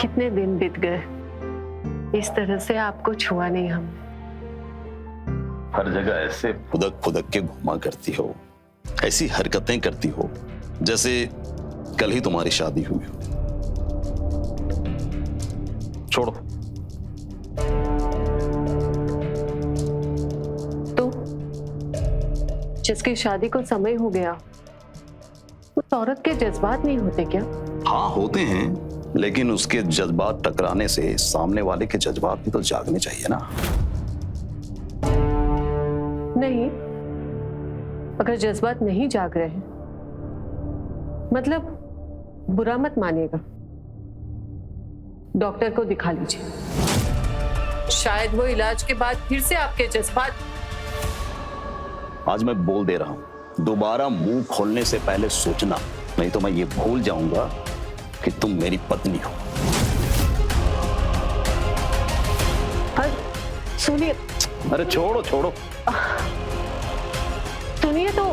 कितने दिन बीत गए, इस तरह से आपको छुआ नहीं हमने। हर जगह ऐसे फुदक फुदक के घुमा करती हो, ऐसी हरकतें करती हो जैसे कल ही तुम्हारी शादी हुई हो। छोड़ो। तो जिसकी शादी को समय हो गया, उस औरत के जज्बात नहीं होते क्या? हाँ होते हैं, लेकिन उसके जज्बात टकराने से सामने वाले के जज्बात भी तो जागने चाहिए ना। नहीं, अगर जज्बात नहीं जाग रहे हैं, मतलब बुरा मत मानिएगा, डॉक्टर को दिखा लीजिए। शायद वो इलाज के बाद फिर से आपके जज्बात। आज मैं बोल दे रहा हूं, दोबारा मुंह खोलने से पहले सोचना, नहीं तो मैं ये भूल जाऊंगा कि तुम मेरी पत्नी हो। सुनिए। अरे छोड़ो छोड़ो। सुनिए तो।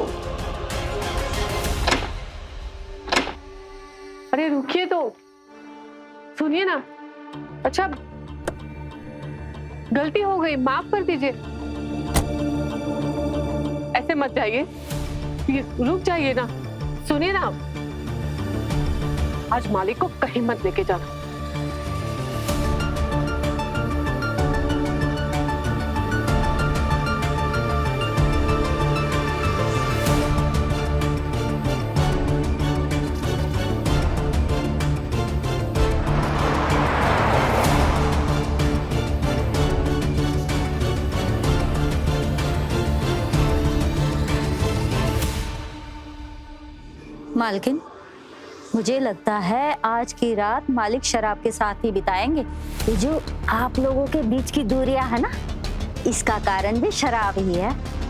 अरे रुकिए तो, सुनिए ना। अच्छा, गलती हो गई, माफ कर दीजिए। ऐसे मत जाइए, प्लीज रुक जाइए ना। सुनिए ना, आज मालिक को कहीं मत लेके जाना। मालकिन, मुझे लगता है आज की रात मालिक शराब के साथ ही बिताएंगे। ये जो आप लोगों के बीच की दूरियां है ना, इसका कारण भी शराब ही है।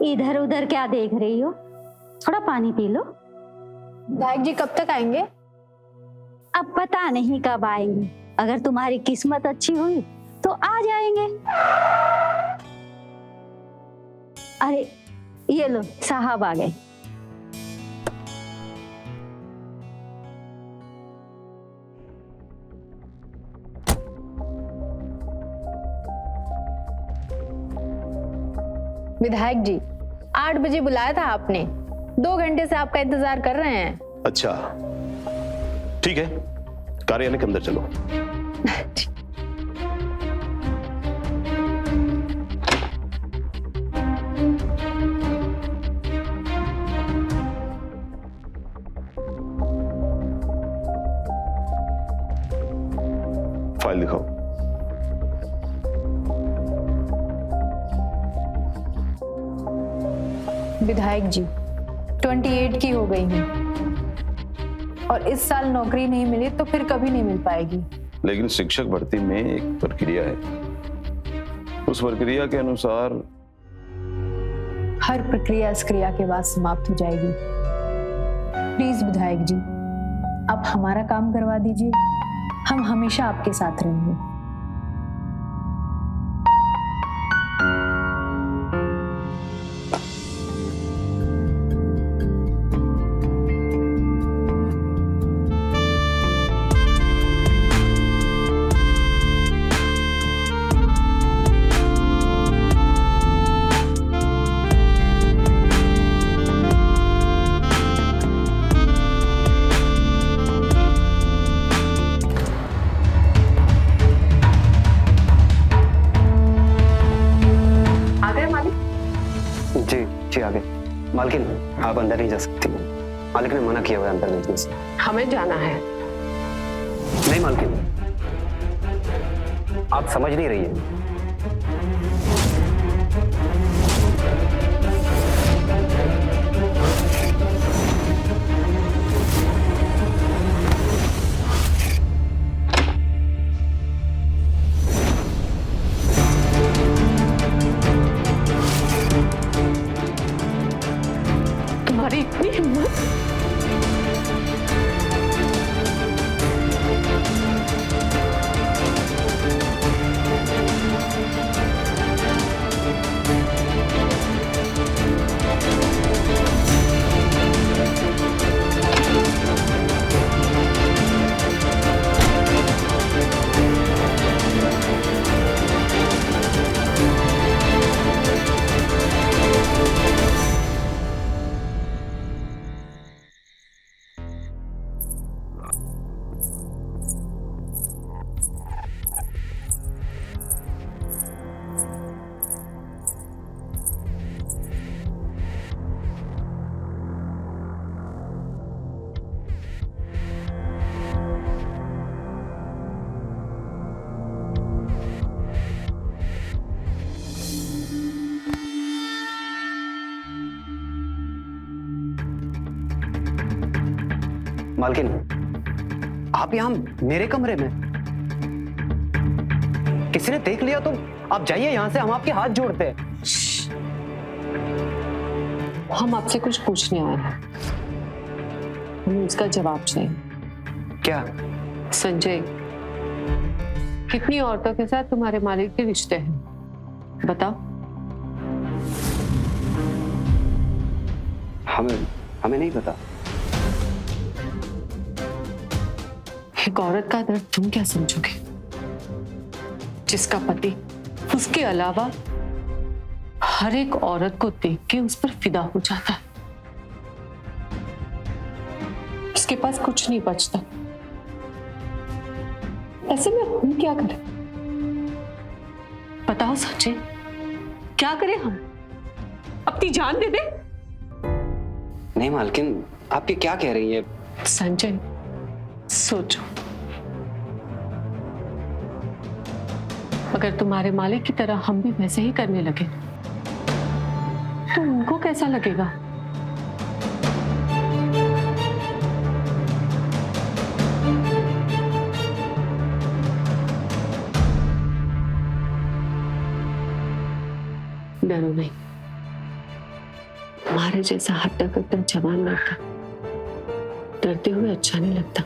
इधर उधर क्या देख रही हो? थोड़ा पानी पी लो। विधायक जी कब तक आएंगे? अब पता नहीं कब आएंगे, अगर तुम्हारी किस्मत अच्छी हुई तो आ जाएंगे। अरे ये लो, साहब आ गए। विधायक जी, 8 बजे बुलाया था आपने, 2 घंटे से आपका इंतजार कर रहे हैं। अच्छा ठीक है, कार्यालय के अंदर चलो। फाइल दिखाओ। विधायक जी, 28 की हो गई हूँ और इस साल नौकरी नहीं मिली तो फिर कभी नहीं मिल पाएगी। लेकिन शिक्षक भर्ती में एक प्रक्रिया है, उस प्रक्रिया के अनुसार हर प्रक्रिया इस क्रिया के बाद समाप्त हो जाएगी। प्लीज विधायक जी, आप हमारा काम करवा दीजिए, हम हमेशा आपके साथ रहेंगे। आगे। मालकिन, आप अंदर नहीं जा सकती, मालिक ने मना किया हुआ है अंदर भेजने से। हमें जाना है। नहीं मालकिन, आप समझ नहीं रही है। तुम्हारी इतनी हिम्मत? मालकिन, आप यहाँ मेरे कमरे में? किसी ने देख लिया तो आप जाइए यहाँ से, हम आपके हाथ जोड़ते हैं। हम आपसे कुछ पूछने आए हैं, हमें उसका जवाब चाहिए। क्या? संजय, कितनी औरतों के साथ तुम्हारे मालिक के रिश्ते हैं, बताओ। हमें नहीं पता। एक औरत का दर्द तुम क्या समझोगे, जिसका पति उसके अलावा हर एक औरत को देख के उस पर फिदा हो जाता है, उसके पास कुछ नहीं बचता। ऐसे में हम क्या करें, बताओ संजय, क्या करें हम? अपनी जान दे दे? नहीं मालकिन, आप ये क्या कह रही हैं? संजय, सोचो, अगर तुम्हारे मालिक की तरह हम भी वैसे ही करने लगे तो उनको कैसा लगेगा? डरो नहीं, हमारे जैसा हट्टा कट्टा जवान लड़का डरते हुए अच्छा नहीं लगता।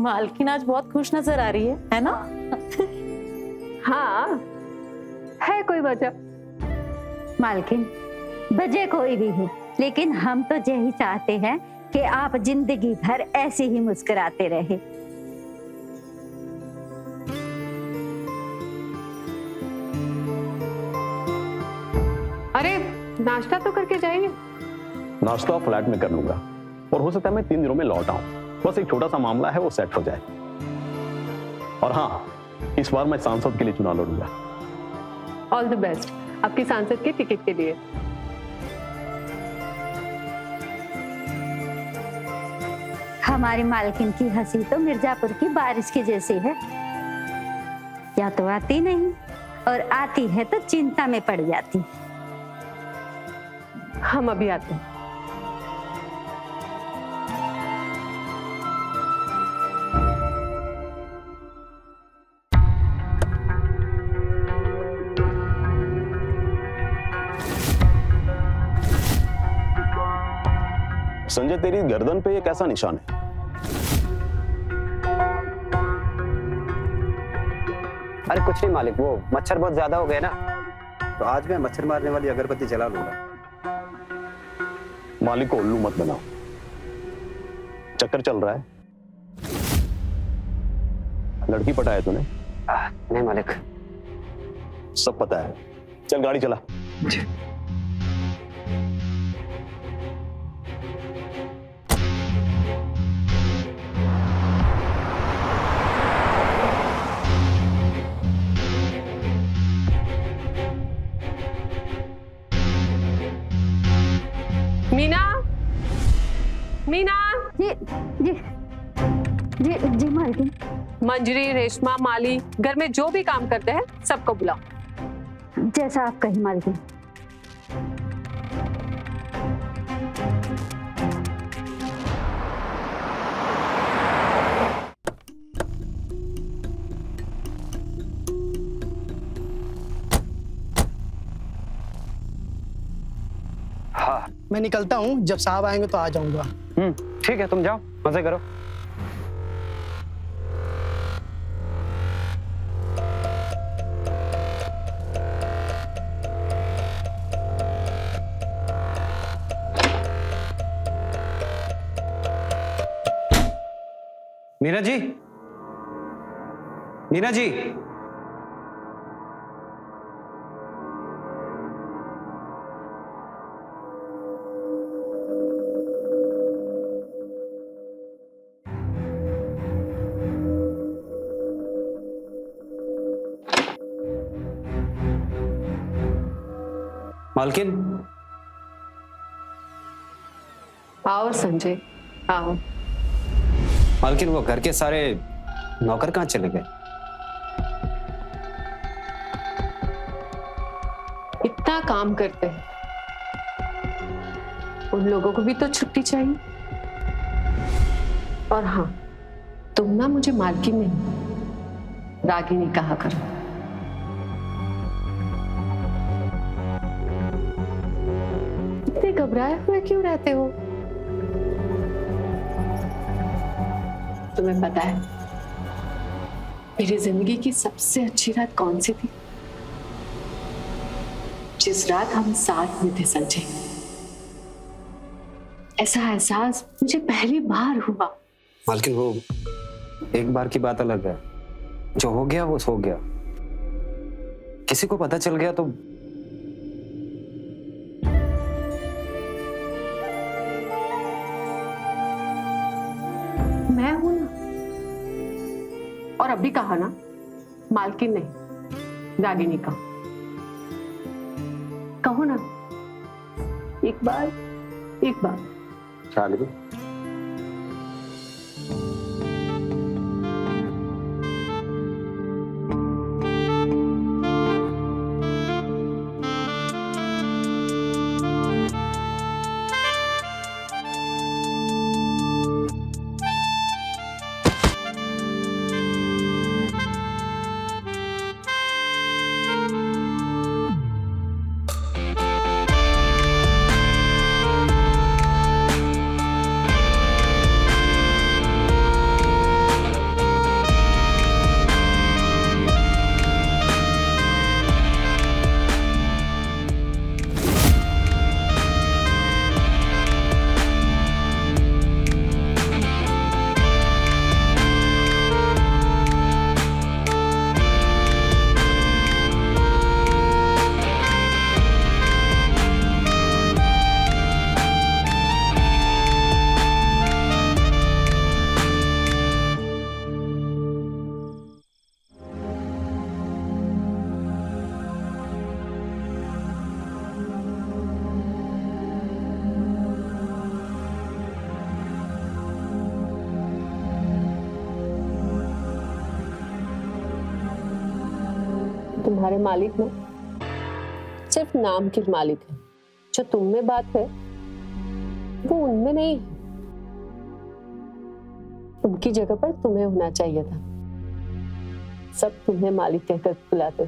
मालकिन आज बहुत खुश नजर आ रही है ना? हाँ, है कोई वजह? मालकिन, वजह कोई भी हो, लेकिन हम तो यही चाहते हैं कि आप जिंदगी भर ऐसे ही मुस्कुराते रहे। अरे नाश्ता तो करके जाइए। नाश्ता फ्लैट में कर लूंगा, और हो सकता है मैं 3 दिनों में लौट आऊं। बस एक छोटा सा मामला है, वो सेट हो जाए। और हाँ, इस बार मैं सांसद के लिए चुनाव लड़ूंगा। ऑल द बेस्ट आपकी सांसद के टिकट के लिए। हमारी मालकिन की हंसी तो मिर्जापुर की बारिश की जैसी है, या तो आती नहीं और आती है तो चिंता में पड़ जाती। हम अभी आते हैं। संजय, तेरी गर्दन पे ये कैसा निशान है? अरे कुछ नहीं मालिक, वो मच्छर बहुत ज्यादा हो गए ना, तो आज मैं मच्छर मारने वाली अगरबत्ती जला लूंगा। मालिक को उल्लू मत बनाओ। चक्कर चल रहा है? लड़की पटाया तूने? नहीं मालिक। सब पता है, चल गाड़ी चला। मीना, मीना। जी जी जी जी मालकिन। मंजरी, रेशमा, माली, घर में जो भी काम करते हैं सबको बुलाओ। जैसा आप कहीं मालकिन। हाँ मैं निकलता हूँ, जब साहब आएंगे तो आ जाऊंगा। ठीक है, तुम जाओ, मजे करो। मीना जी, मीना जी, मालकिन। आओ संजय, आओ। मालकिन, वो घर के सारे नौकर कहाँ चले गए? इतना काम करते हैं, उन लोगों को भी तो छुट्टी चाहिए। और हाँ, तुम ना मुझे मालकिन नहीं, रागिनी कहा करो। इतने घबराए हुए क्यों रहते हो? तुम्हें पता है मेरी जिंदगी की सबसे अच्छी रात कौन सी थी? जिस रात हम साथ में थे संजय। ऐसा एहसास मुझे पहली बार हुआ। मालकिन, वो एक बार की बात अलग है। जो हो गया वो हो गया। किसी को पता चल गया तो मैं हूं ना। और अभी कहा ना, मालकिन नहीं, रागिनी का। कहो ना, एक बार। रागिनी। तुम्हारे मालिक ना सिर्फ नाम के मालिक है। जो तुम में बात है वो उनमें नहीं है। उनकी जगह पर तुम्हें होना चाहिए था। सब तुम्हें मालिक कहकर बुलाते।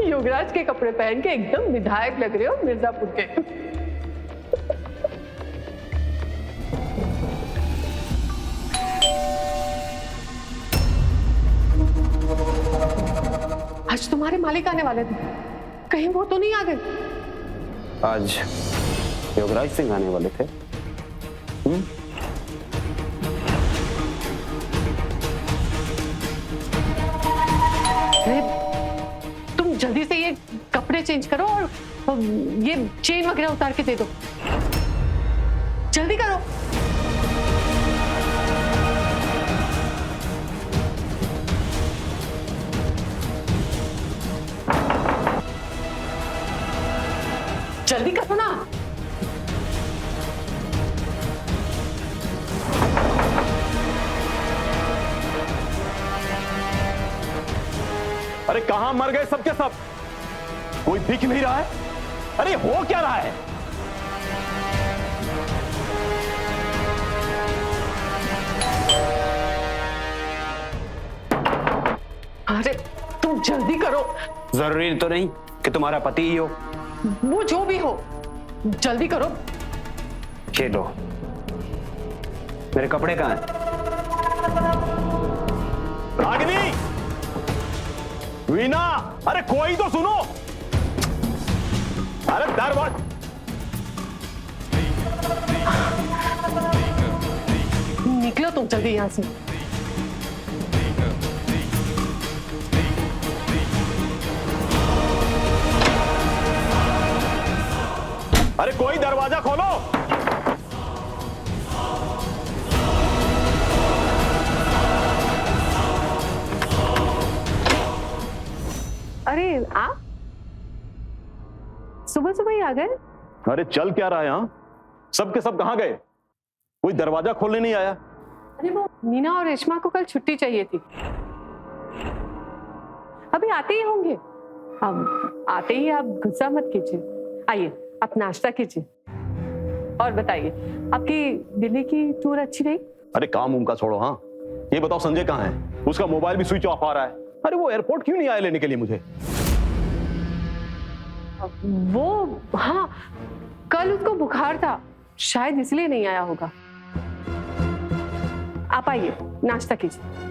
युवराज के कपड़े पहन के एकदम विधायक लग रहे हो मिर्जापुर के। आज तुम्हारे मालिक आने वाले थे, कहीं वो तो नहीं आ गए? आज योगराज सिंह आने वाले थे। अरे तुम जल्दी से ये कपड़े चेंज करो और ये चेन वगैरह उतार के दे दो, जल्दी करो। जल्दी करो ना। अरे कहां मर गए सबके सब? कोई दिख नहीं रहा है। अरे हो क्या रहा है? अरे तुम जल्दी करो। जरूरी तो नहीं कि तुम्हारा पति ही हो। वो जो भी हो, जल्दी करो। ये लो, मेरे कपड़े कहाँ हैं? रागिनी, वीना, अरे कोई तो सुनो। अरे दरवाजा। निकलो तुम जल्दी यहां से। अरे कोई दरवाजा खोलो। अरे आप सुबह सुबह ही आ गए? अरे चल क्या रहा है यहां? सबके सब कहां गए? कोई दरवाजा खोलने नहीं आया। अरे वो मीना और रेशमा को कल छुट्टी चाहिए थी, अभी आते ही होंगे। अब आते ही आप गुस्सा मत कीजिए, आइए आप नाश्ता कीजिए और बताइए, आपकी दिल्ली की टूर अच्छी रही? अरे काम उम का छोड़ो। हाँ ये बताओ संजय कहाँ है? उसका मोबाइल भी स्विच ऑफ आ रहा है। अरे वो एयरपोर्ट क्यों नहीं आया लेने के लिए मुझे? वो हाँ, कल उसको बुखार था, शायद इसलिए नहीं आया होगा। आप आइए नाश्ता कीजिए।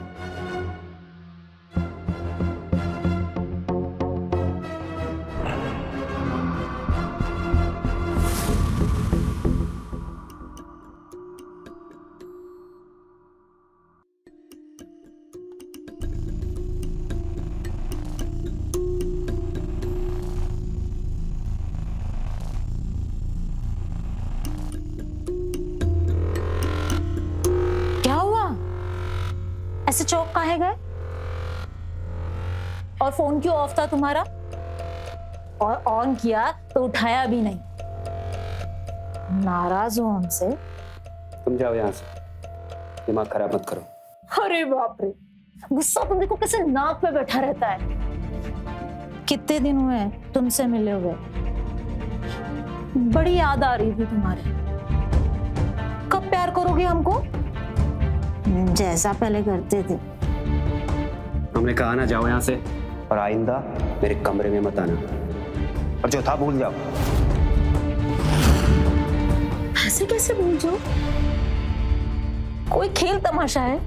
ऐसे चौक काहे गए? और फोन क्यों ऑफ था तुम्हारा? और ऑन किया तो उठाया भी नहीं। नाराज हो हमसे? तुम जाओ यहाँ से, दिमाग खराब मत करो। अरे बाप रे, गुस्सा तुम देखो कैसे नाक पे बैठा रहता है। कितने दिन हुए तुमसे मिले हुए, बड़ी याद आ रही थी तुम्हारे। कब प्यार करोगे हमको जैसा पहले करते थे? हमने कहा ना जाओ यहाँ से, और आइंदा मेरे कमरे में मत आना, और जो था भूल जाओ। ऐसे कैसे भूल जाओ? कोई खेल तमाशा है?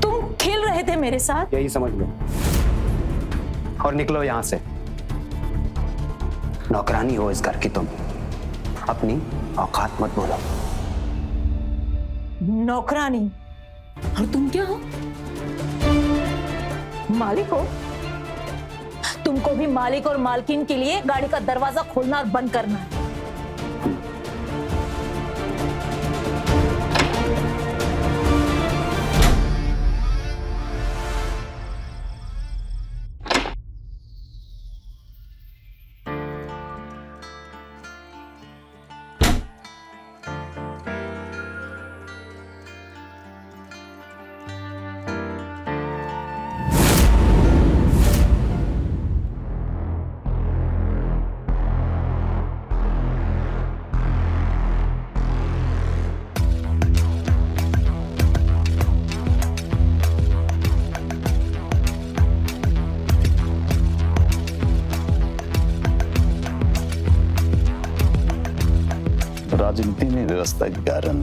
तुम खेल रहे थे मेरे साथ? यही समझ लो, और निकलो यहाँ से। नौकरानी हो इस घर की तुम, अपनी औकात मत बोलो। नौकरानी? और तुम क्या हो? मालिक हो? तुमको भी मालिक और मालकिन के लिए गाड़ी का दरवाजा खोलना और बंद करना है। राजनीति में व्यवस्था के कारण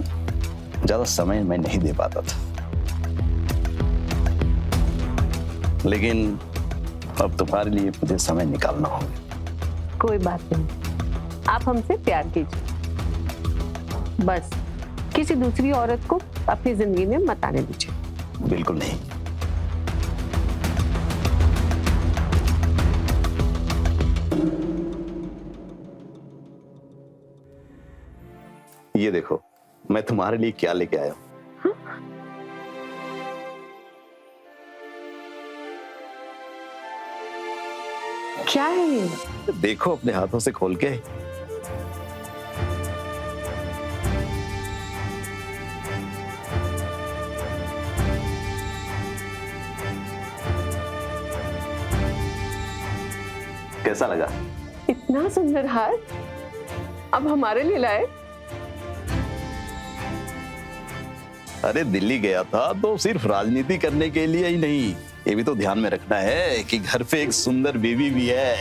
ज्यादा समय मैं नहीं दे पाता था, लेकिन अब तुम्हारे लिए मुझे समय निकालना होगा। कोई बात नहीं, आप हमसे प्यार कीजिए, बस किसी दूसरी औरत को अपनी जिंदगी में मत आने दीजिए। बिल्कुल नहीं। ये देखो मैं तुम्हारे लिए क्या लेके आया हूं। क्या है ये? देखो अपने हाथों से खोल के। कैसा लगा? इतना सुंदर हार अब हमारे लिए लाए? अरे दिल्ली गया था तो सिर्फ राजनीति करने के लिए ही नहीं, ये भी तो ध्यान में रखना है कि घर पे एक सुंदर बीवी भी है।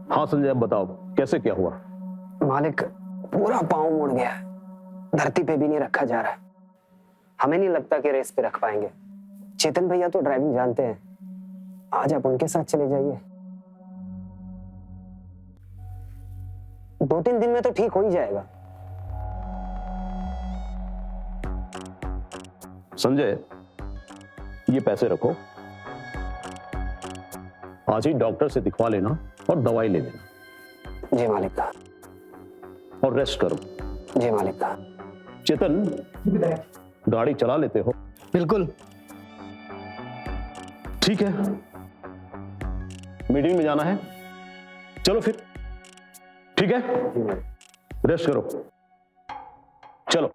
हाँ संजय, अब बताओ कैसे क्या हुआ? मालिक, पूरा पाँव मुड़ गया है, धरती पे भी नहीं रखा जा रहा है। हमें नहीं लगता कि रेस पे रख पाएंगे। चेतन भैया तो ड्राइविंग जानते हैं, आज आप उनके साथ चले जाइए। 2-3 दिन में तो ठीक हो ही जाएगा। संजय, ये पैसे रखो, आज ही डॉक्टर से दिखवा लेना और दवाई ले लेना। जी मालिक। और रेस्ट करो। जी मालिक। चेतन, गाड़ी चला लेते हो? बिल्कुल। ठीक है, मीटिंग में जाना है, चलो फिर। ठीक है, रेस्ट करो, चलो।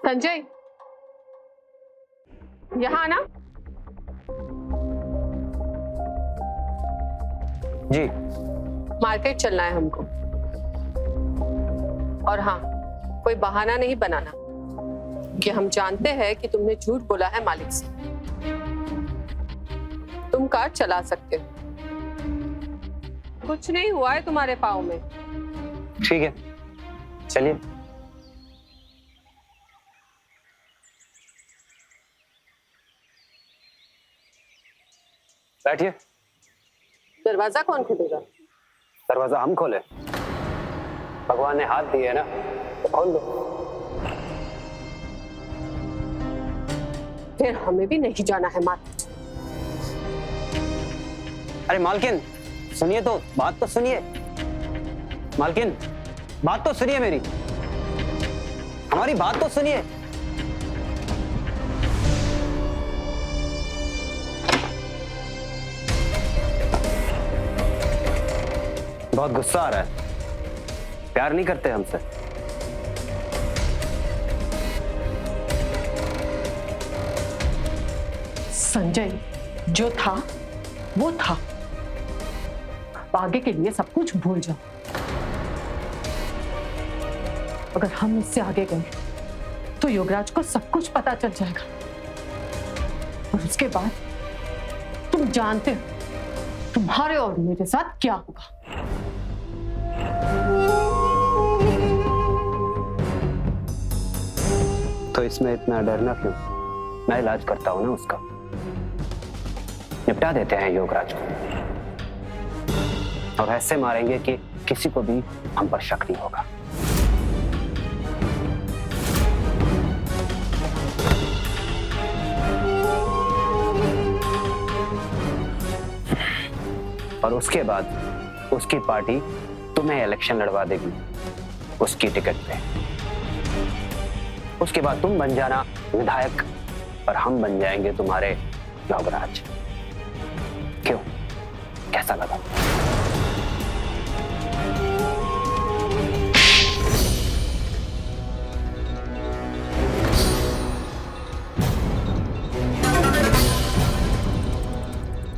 संजय, यहाँ आना। जी। मार्केट चलना है हमको, और हाँ, कोई बहाना नहीं बनाना कि हम जानते हैं कि तुमने झूठ बोला है मालिक से। तुम कार चला सकते हो, कुछ नहीं हुआ है तुम्हारे पाँव में। ठीक है, चलिए। बैठिए। दरवाजा कौन खोलेगा? दरवाजा हम खोले? भगवान ने हाथ दिए है ना, तो खोल दो। फिर हमें भी नहीं जाना है मार्केट। अरे मालकिन, सुनिए तो, बात तो सुनिए। मालकिन, बात तो सुनिए मेरी, हमारी बात तो सुनिए। बहुत गुस्सा आ रहा है, प्यार नहीं करते हमसे। संजय, जो था वो था, आगे के लिए सब कुछ भूल जाओ। अगर हम इससे आगे गए तो योगराज को सब कुछ पता चल जाएगा, और उसके बाद तुम जानते हो तुम्हारे और मेरे साथ क्या होगा। तो इसमें इतना डरना क्यों? मैं इलाज करता हूं ना उसका, निपटा देते हैं योगराज को, और ऐसे मारेंगे कि किसी को भी हम पर शक नहीं होगा। और उसके बाद उसकी पार्टी तुम्हें इलेक्शन लड़वा देगी उसकी टिकट पे। उसके बाद तुम बन जाना विधायक और हम बन जाएंगे तुम्हारे योगराज। क्यों, कैसा लगा?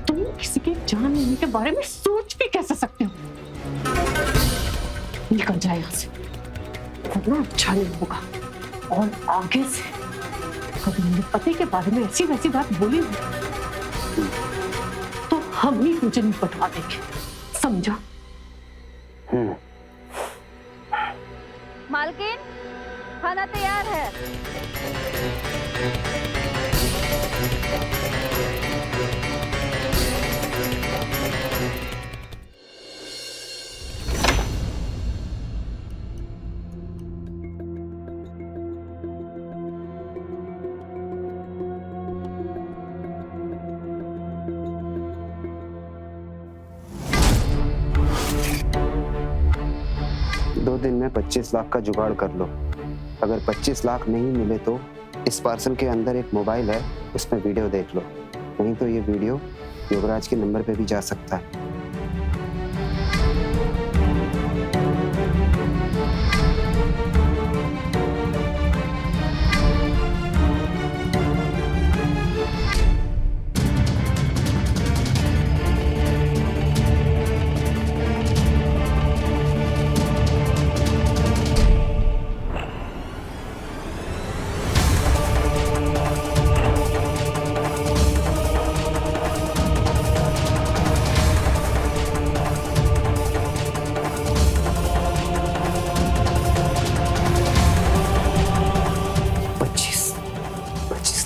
तुम किसी की जान लेने के बारे में सोच भी कैसे सकते हो? निकल जाए यहाँ से, वरना अच्छा नहीं होगा। और आगे से कभी मेरे पति के बारे में ऐसी वैसी बात बोली तो हम ही तुझे नहीं पटवा देंगे, समझा? मालकिन, खाना तैयार है। दो दिन में 25 लाख का जुगाड़ कर लो। अगर 25 लाख नहीं मिले तो इस पार्सल के अंदर एक मोबाइल है, उसमें वीडियो देख लो। नहीं तो ये वीडियो योगराज के नंबर पे भी जा सकता है।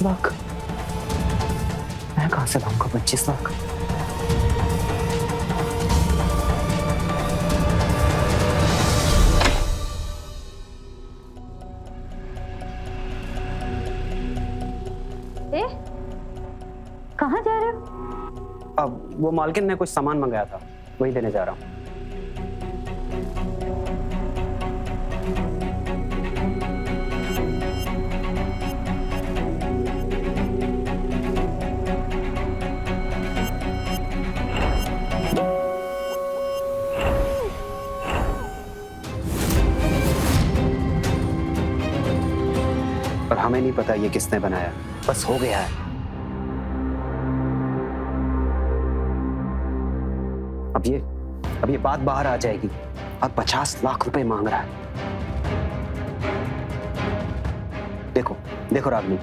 लाख मैं कहां से लाऊंगा 25 लाख? कहाँ जा रहे हो? अब वो मालकिन ने कुछ सामान मंगाया था, वही देने जा रहा हूँ। और हमें नहीं पता ये किसने बनाया, बस हो गया है। अब ये बात बाहर आ जाएगी और 50 लाख रुपए मांग रहा है। देखो रागनी,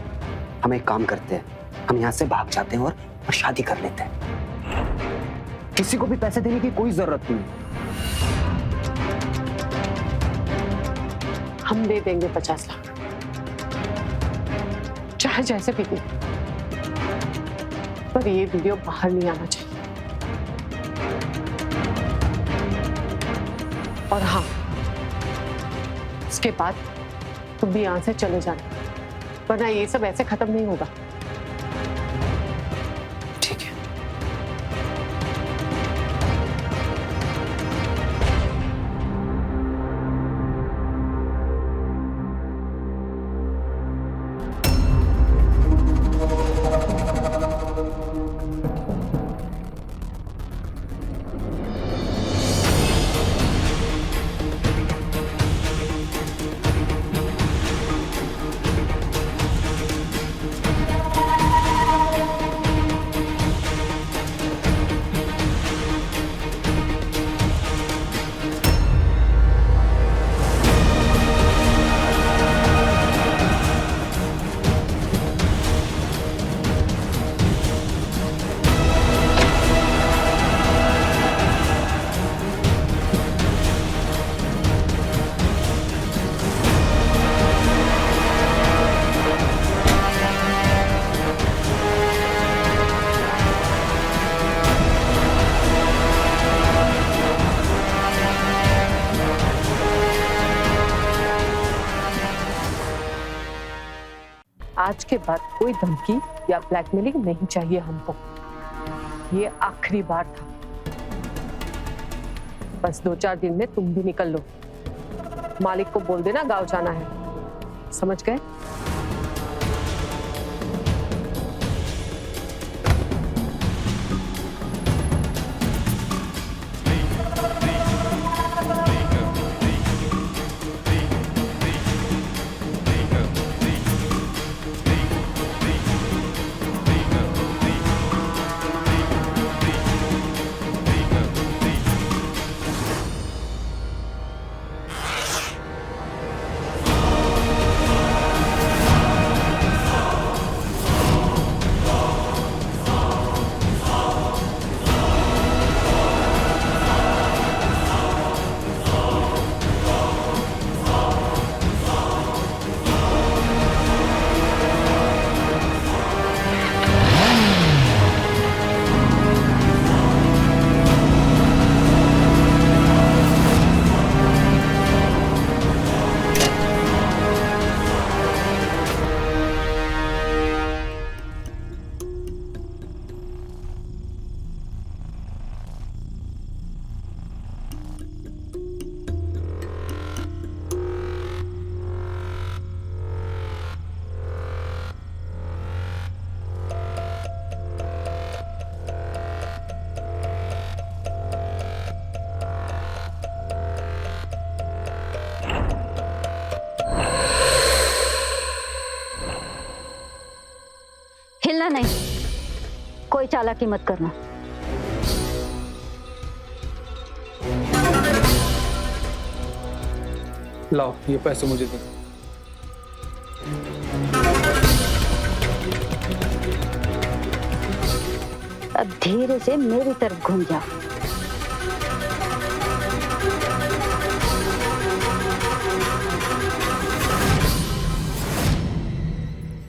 हम एक काम करते हैं, हम यहाँ से भाग जाते हैं और शादी कर लेते हैं। किसी को भी पैसे देने की कोई जरूरत नहीं। हम दे देंगे 50 लाख, चाहे जैसे भी दे, पर ये वीडियो बाहर नहीं आना चाहिए। और हाँ, इसके बाद तुम भी यहां से चले जाना, वरना ये सब ऐसे खत्म नहीं होगा। ठीक है। आज के बाद कोई धमकी या ब्लैकमेलिंग नहीं चाहिए हमको। ये आखिरी बार था। बस 2-4 दिन में तुम भी निकल लो। मालिक को बोल देना गांव जाना है, समझ गए? हिलना नहीं, कोई चालाकी मत करना। लाओ ये पैसे मुझे दो। अब धीरे से मेरी तरफ घूम जाओ।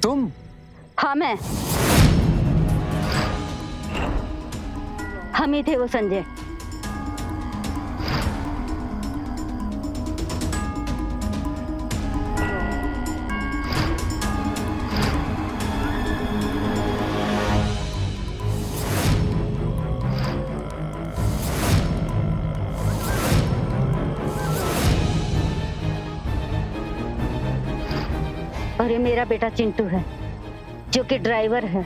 तुम? हाँ मैं। हम ही थे वो संजय। और ये मेरा बेटा चिंटू है जो कि ड्राइवर है।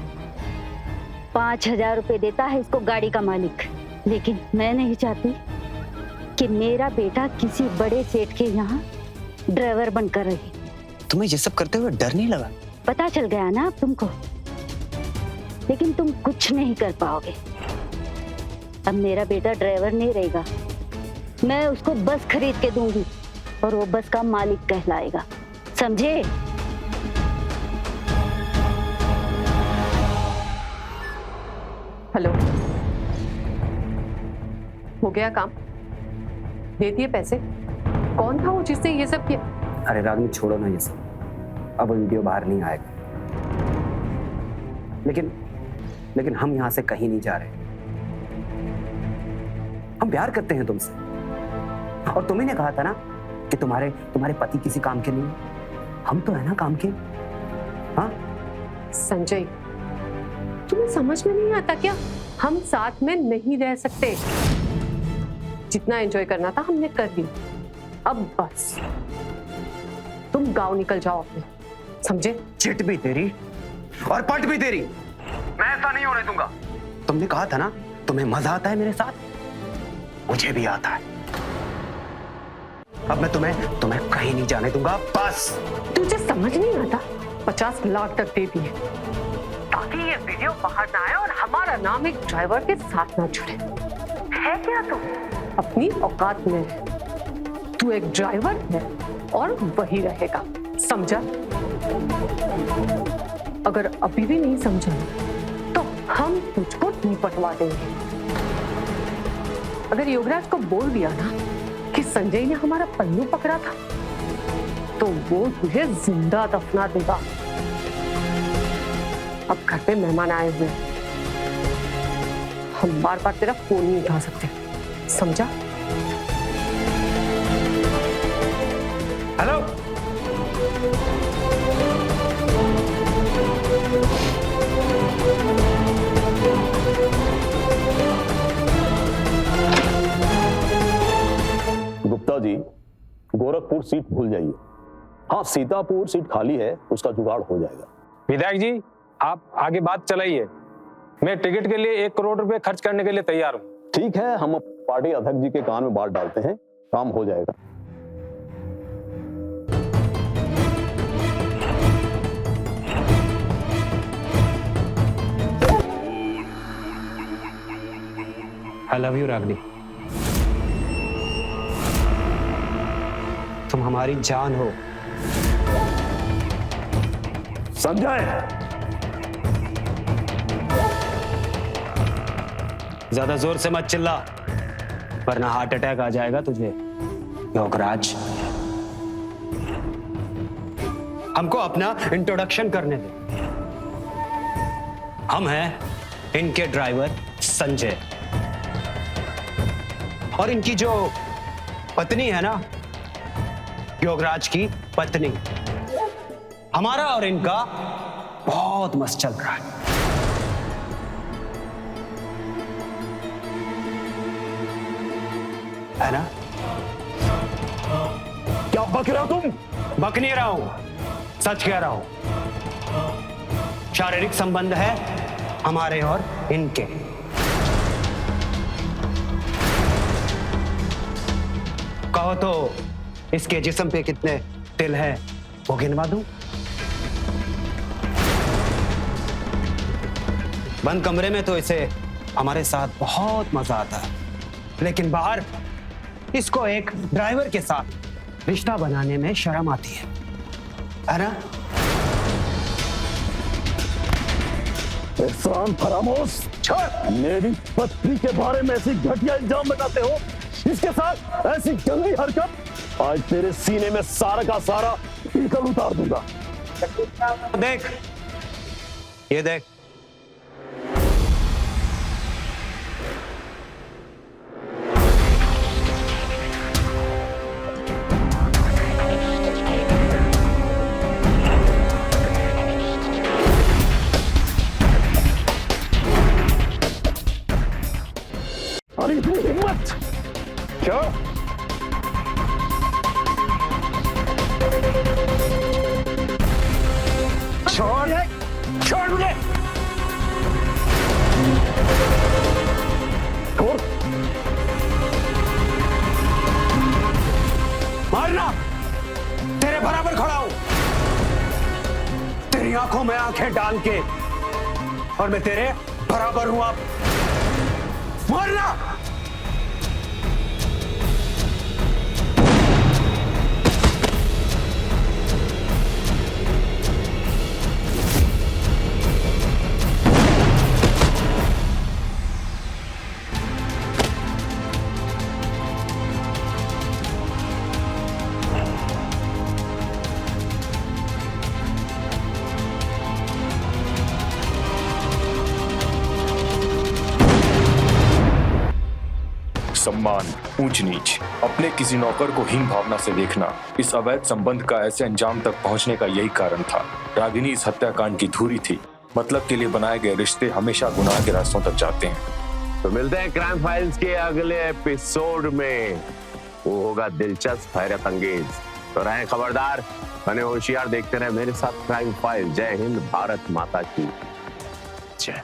5,000 रुपए देता है इसको गाड़ी का मालिक। लेकिन मैं नहीं चाहती कि मेरा बेटा किसी बड़े सेठ के यहाँ ड्राइवर बनकर रहे। तुम्हें ये सब करते हुए डर नहीं लगा? पता चल गया ना अब तुमको, लेकिन तुम कुछ नहीं कर पाओगे। अब मेरा बेटा ड्राइवर नहीं रहेगा, मैं उसको बस खरीद के दूंगी और वो बस का मालिक कहलाएगा, समझे? हेलो, हो गया काम? दे दिए पैसे? कौन था वो जिसने ये सब किया? अरे रागनी छोड़ो ना ये सब, अब वो वीडियो बाहर नहीं आएगा। लेकिन हम यहां से कहीं नहीं जा रहे। हम प्यार करते हैं तुमसे, और तुम्ही ने कहा था ना कि तुम्हारे पति किसी काम के नहीं है। हम तो है ना काम के। हाँ संजय, तुम्हें समझ में नहीं आता क्या? हम साथ में नहीं रह सकते। जितना एंजॉय करना था हमने कर लिया, अब बस तुम गांव निकल जाओ अपने, समझे? चिट भी तेरी और पट भी तेरी। मैं ऐसा नहीं होने दूंगा। तुमने कहा था ना तुम्हें मजा आता है मेरे साथ, मुझे भी आता है। अब मैं तुम्हें कहीं नहीं जाने दूंगा, बस। तुझे समझ नहीं आता? 50 लाख तक दे दिए ताकि ये वीडियो बाहर ना आए और हमारा नाम एक ड्राइवर के साथ ना जुड़े। है क्या तू अपनी औकात में? तू एक ड्राइवर है और वही रहेगा, समझा? अगर अभी भी नहीं समझा तो हम तुझको निपटवा देंगे। अगर योगराज को बोल दिया ना कि संजय ने हमारा पल्लू पकड़ा था तो वो तुझे जिंदा दफना देगा। अब घर पे मेहमान आए हुए, हम बार बार तेरा फोन नहीं उठा सकते, समझा? हेलो, गोरखपुर सीट भूल जाइए। हाँ, सीतापुर सीट खाली है, उसका जुगाड़ हो जाएगा। विधायक जी, आप आगे बात चलाइए। मैं टिकट के लिए 1 करोड़ रुपए खर्च करने के लिए तैयार हूँ। ठीक है, हम पार्टी अध्यक्ष जी के कान में बात डालते हैं, काम हो जाएगा। आई लव यू रागनी, तुम हमारी जान हो। संजय, ज्यादा जोर से मत चिल्ला, वरना हार्ट अटैक आ जाएगा तुझे। योगराज, हमको अपना इंट्रोडक्शन करने दे। हम हैं इनके ड्राइवर संजय, और इनकी जो पत्नी है ना, योगराज की पत्नी। हमारा और इनका बहुत मस्त चल रहा है। है ना? क्या बक रहे हो तुम? बक नहीं रहा हूं, सच कह रहा हूं। शारीरिक संबंध है हमारे और इनके। कहो तो इसके जिस्म पे कितने तिल हैं वो गिनवा दूं? बंद कमरे में तो इसे हमारे साथ बहुत मजा आता है, लेकिन बाहर इसको एक ड्राइवर के साथ रिश्ता बनाने में शर्म आती है ना? एहसान फरामोश, मेरी पत्नी के बारे में ऐसी घटिया इल्जाम लगाते हो, इसके साथ ऐसी गंदी हरकत, आज तेरे सीने में सारा का सारा पीकल उतार दूंगा। देख, ये देख, अरे इतनी हिम्मत क्या? छोड़ मुझे। मारना, तेरे बराबर खड़ा हूं, तेरी आंखों में आंखें डाल के, और मैं तेरे बराबर हूं। आप मारना। सम्मान, ऊंच नीच, अपने किसी नौकर को हीन भावना से देखना, इस अवैध संबंध का ऐसे अंजाम तक पहुंचने का यही कारण था। रागिनी इस हत्याकांड की धुरी थी। मतलब के लिए बनाए गए रिश्ते हमेशा गुनाह के रास्तों तक जाते हैं। तो मिलते हैं क्राइम फाइल्स के अगले एपिसोड में, वो होगा दिलचस्प, हैरत अंगेज। तो रहे खबरदार, बने होशियार, देखते रहे मेरे साथ क्राइम फाइल। जय हिंद, भारत माता की जय।